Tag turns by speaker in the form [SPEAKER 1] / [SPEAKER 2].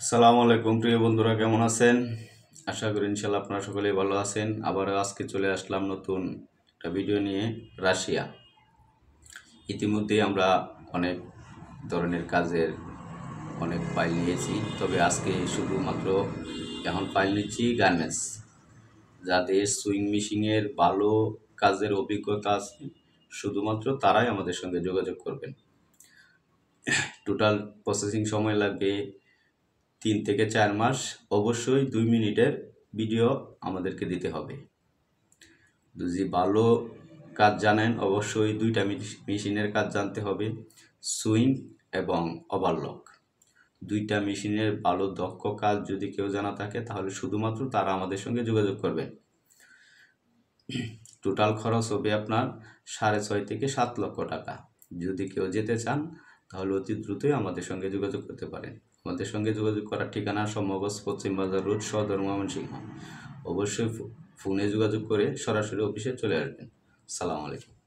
[SPEAKER 1] আসসালামু আলাইকুম প্রিয় বন্ধুরা, কেমন আছেন? আশা করি ইনশাল্লাহ আপনারা সকলেই ভালো আছেন। আবারও আজকে চলে আসলাম নতুন একটা ভিডিও নিয়ে। রাশিয়া ইতিমধ্যেই আমরা অনেক ধরনের কাজের অনেক ফাইল নিয়েছি, তবে আজকে শুধুমাত্র এখন ফাইল নিচ্ছি গার্মেন্টস। যাদের সুইং মেশিনের ভালো কাজের অভিজ্ঞতা আছে শুধুমাত্র তারাই আমাদের সঙ্গে যোগাযোগ করবেন। টোটাল প্রসেসিং সময় লাগবে 3 থেকে 4 মাস। অবশ্যই 2 মিনিটের ভিডিও আমাদেরকে দিতে হবে। যদি ভালো কাজ জানেন অবশ্যই 2টা মেশিনের কাজ জানতে হবে, সুইং এবং ওভারলক। 2টা মেশিনের ভালো দক্ষ কাজ যদি কেউ জানা থাকে তাহলে শুধুমাত্র তারা আমাদের সঙ্গে যোগাযোগ করবেন। টোটাল খরচ হবে আপনার 6.5 থেকে 7 লক্ষ টাকা। যদি কেউ যেতে চান তাহলে অতি দ্রুতই আমাদের সঙ্গে যোগাযোগ করতে পারেন। আমাদের সঙ্গে যোগাযোগ করার ঠিকানা সমগজ পশ্চিম বাজার রোড, সদর ময়মনসিংহ। অবশ্যই ফোনে যোগাযোগ করে সরাসরি অফিসে চলে আসবেন। আসসালামু আলাইকুম।